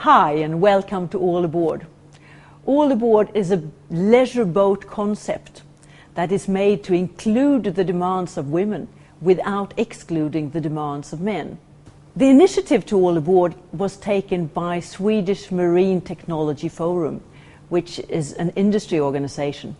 Hi and welcome to All Aboard. All Aboard is a leisure boat concept that is made to include the demands of women without excluding the demands of men. The initiative to All Aboard was taken by Swedish Marine Technology Forum, which is an industry organization.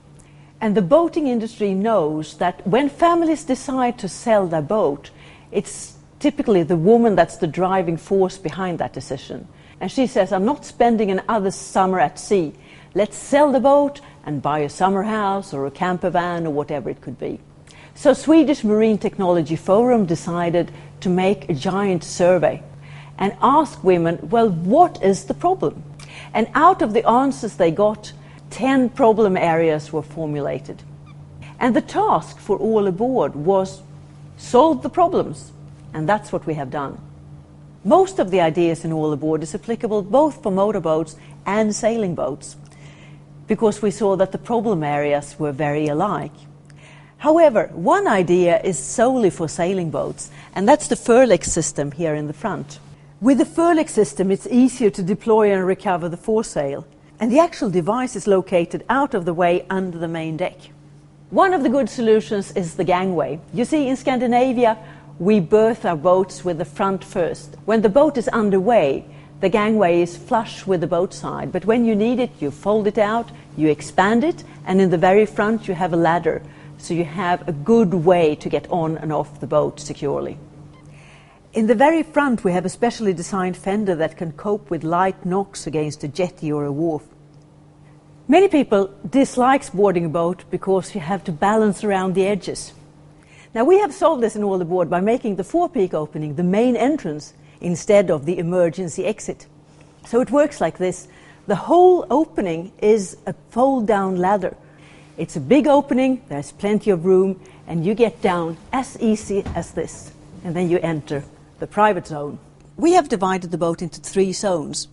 And the boating industry knows that when families decide to sell their boat, it's typically the woman that's the driving force behind that decision. And she says, I'm not spending another summer at sea. Let's sell the boat and buy a summer house or a camper van or whatever it could be. So Swedish Marine Technology Forum decided to make a giant survey and ask women, well, what is the problem? And out of the answers they got, 10 problem areas were formulated. And the task for All Aboard was solve the problems. And that's what we have done. Most of the ideas in All Aboard is applicable both for motorboats and sailing boats, because we saw that the problem areas were very alike. However, one idea is solely for sailing boats, and that's the Furlex system here in the front. With the Furlex system, it's easier to deploy and recover the foresail, and the actual device is located out of the way under the main deck. One of the good solutions is the gangway. You see, in Scandinavia, we berth our boats with the front first. When the boat is underway, the gangway is flush with the boat side, but when you need it, you fold it out, you expand it, and in the very front you have a ladder, so you have a good way to get on and off the boat securely. In the very front we have a specially designed fender that can cope with light knocks against a jetty or a wharf. Many people dislike boarding a boat because you have to balance around the edges. Now we have solved this in All Aboard by making the forepeak opening the main entrance instead of the emergency exit. So it works like this. The whole opening is a fold-down ladder. It's a big opening, there's plenty of room, and you get down as easy as this. And then you enter the private zone. We have divided the boat into 3 zones.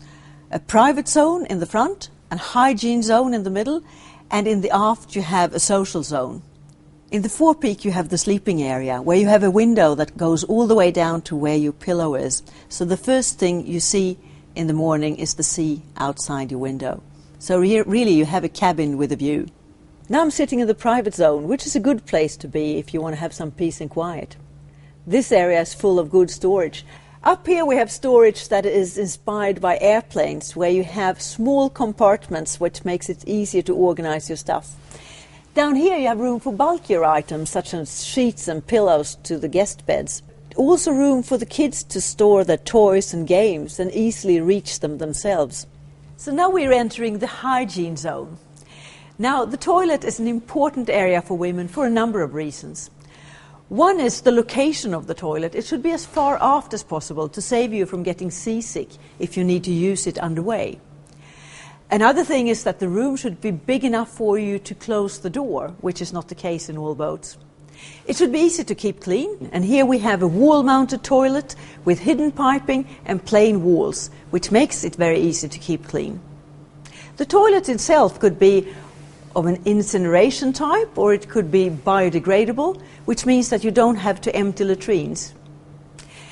A private zone in the front, a hygiene zone in the middle, and in the aft you have a social zone. In the forepeak you have the sleeping area, where you have a window that goes all the way down to where your pillow is. So the first thing you see in the morning is the sea outside your window. So here, really you have a cabin with a view. Now I'm sitting in the private zone, which is a good place to be if you want to have some peace and quiet. This area is full of good storage. Up here we have storage that is inspired by airplanes, where you have small compartments, which makes it easier to organize your stuff. Down here you have room for bulkier items such as sheets and pillows to the guest beds. Also room for the kids to store their toys and games and easily reach them themselves. So now we're entering the hygiene zone. Now the toilet is an important area for women for a number of reasons. One is the location of the toilet. It should be as far aft as possible to save you from getting seasick if you need to use it underway. Another thing is that the room should be big enough for you to close the door, which is not the case in all boats. It should be easy to keep clean, and here we have a wall-mounted toilet with hidden piping and plain walls, which makes it very easy to keep clean. The toilet itself could be of an incineration type, or it could be biodegradable, which means that you don't have to empty latrines.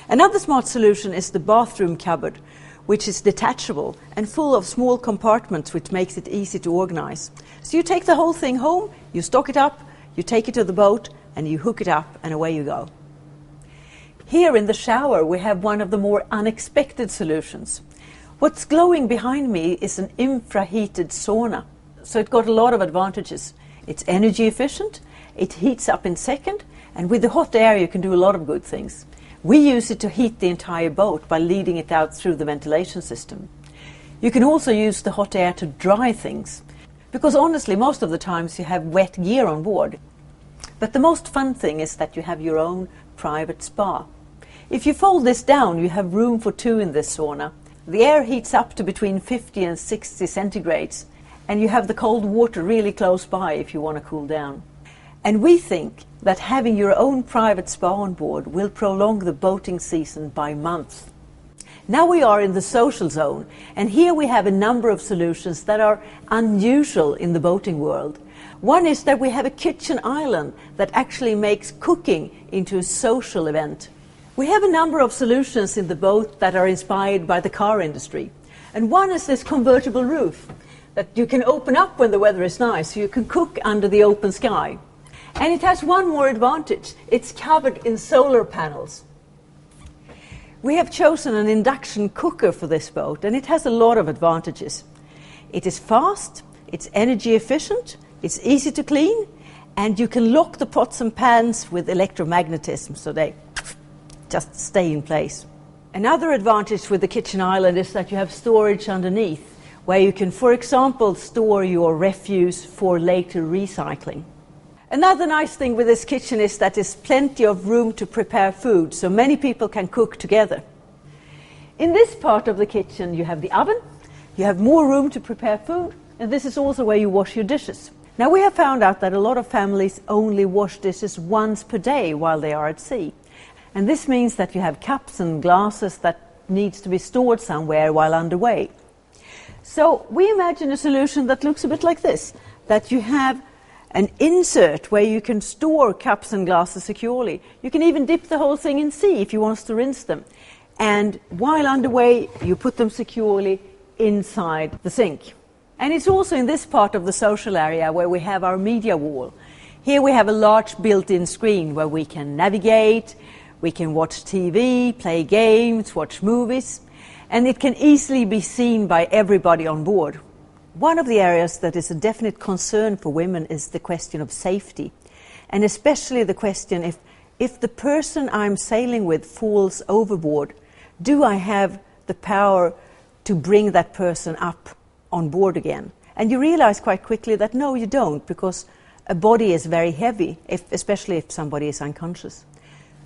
Another smart solution is the bathroom cupboard, which is detachable and full of small compartments, which makes it easy to organize. So you take the whole thing home, you stock it up, you take it to the boat, and you hook it up, and away you go. Here in the shower we have one of the more unexpected solutions. What's glowing behind me is an infraheated sauna. So it got a lot of advantages. It's energy efficient, it heats up in a second, and with the hot air you can do a lot of good things. We use it to heat the entire boat by leading it out through the ventilation system. You can also use the hot air to dry things, because honestly most of the times you have wet gear on board. But the most fun thing is that you have your own private spa. If you fold this down, you have room for 2 in this sauna. The air heats up to between 50 and 60 centigrades, and you have the cold water really close by if you want to cool down. And we think that having your own private spa on board will prolong the boating season by months. Now we are in the social zone, and here we have a number of solutions that are unusual in the boating world. One is that we have a kitchen island that actually makes cooking into a social event. We have a number of solutions in the boat that are inspired by the car industry. And one is this convertible roof that you can open up when the weather is nice, so you can cook under the open sky. And it has one more advantage. It's covered in solar panels. We have chosen an induction cooker for this boat, and it has a lot of advantages. It is fast, it's energy efficient, it's easy to clean, and you can lock the pots and pans with electromagnetism so they just stay in place. Another advantage with the kitchen island is that you have storage underneath, where you can, for example, store your refuse for later recycling. Another nice thing with this kitchen is that there's plenty of room to prepare food, so many people can cook together. In this part of the kitchen you have the oven, you have more room to prepare food, and this is also where you wash your dishes. Now we have found out that a lot of families only wash dishes once per day while they are at sea. And this means that you have cups and glasses that needs to be stored somewhere while underway. So we imagine a solution that looks a bit like this, that you have an insert where you can store cups and glasses securely. You can even dip the whole thing in sea if you want to rinse them. And while underway, you put them securely inside the sink. And it's also in this part of the social area where we have our media wall. Here we have a large built-in screen where we can navigate, we can watch TV, play games, watch movies, and it can easily be seen by everybody on board. One of the areas that is a definite concern for women is the question of safety, and especially the question if the person I'm sailing with falls overboard, do I have the power to bring that person up on board again? And you realize quite quickly that no, you don't, because a body is very heavy, especially if somebody is unconscious.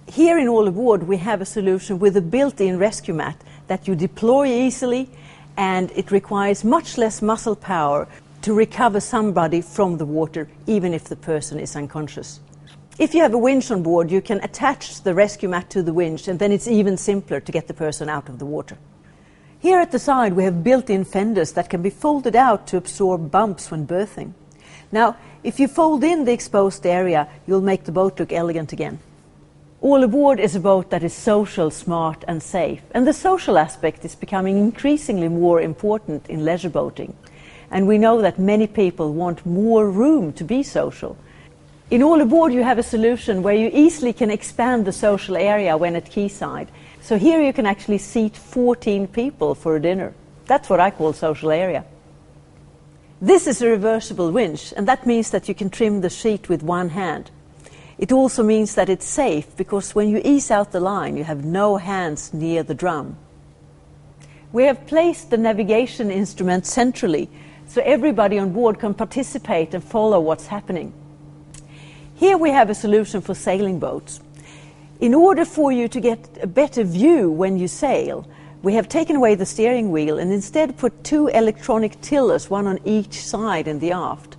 Here in All Aboard we have a solution with a built-in rescue mat that you deploy easily, and it requires much less muscle power to recover somebody from the water, even if the person is unconscious. If you have a winch on board, you can attach the rescue mat to the winch, and then it's even simpler to get the person out of the water. Here at the side we have built-in fenders that can be folded out to absorb bumps when berthing. Now, if you fold in the exposed area, you'll make the boat look elegant again. All Aboard is a boat that is social, smart and safe, and the social aspect is becoming increasingly more important in leisure boating. And we know that many people want more room to be social. In All Aboard you have a solution where you easily can expand the social area when at quayside. So here you can actually seat 14 people for a dinner. That's what I call social area. This is a reversible winch, and that means that you can trim the sheet with one hand. It also means that it's safe, because when you ease out the line, you have no hands near the drum. We have placed the navigation instrument centrally, so everybody on board can participate and follow what's happening. Here we have a solution for sailing boats. In order for you to get a better view when you sail, we have taken away the steering wheel and instead put two electronic tillers, one on each side in the aft.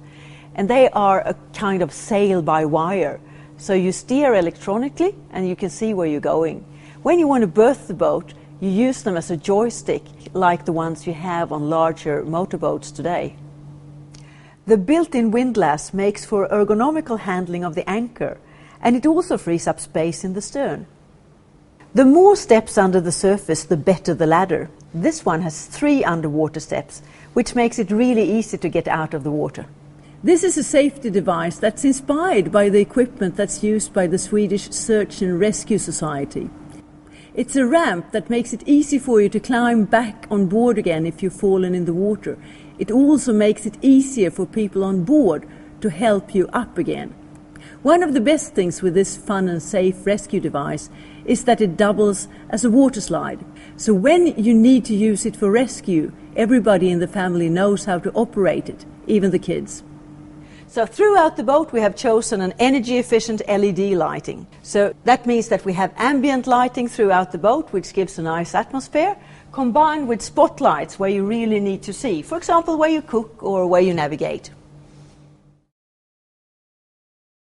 And they are a kind of sail-by-wire. So you steer electronically and you can see where you're going. When you want to berth the boat, you use them as a joystick, like the ones you have on larger motorboats today. The built-in windlass makes for ergonomical handling of the anchor, and it also frees up space in the stern. The more steps under the surface, the better the ladder. This one has 3 underwater steps, which makes it really easy to get out of the water. This is a safety device that's inspired by the equipment that's used by the Swedish Search and Rescue Society. It's a ramp that makes it easy for you to climb back on board again if you've fallen in the water. It also makes it easier for people on board to help you up again. One of the best things with this fun and safe rescue device is that it doubles as a water slide. So when you need to use it for rescue, everybody in the family knows how to operate it, even the kids. So throughout the boat we have chosen an energy-efficient LED lighting. So that means that we have ambient lighting throughout the boat, which gives a nice atmosphere, combined with spotlights where you really need to see, for example, where you cook or where you navigate.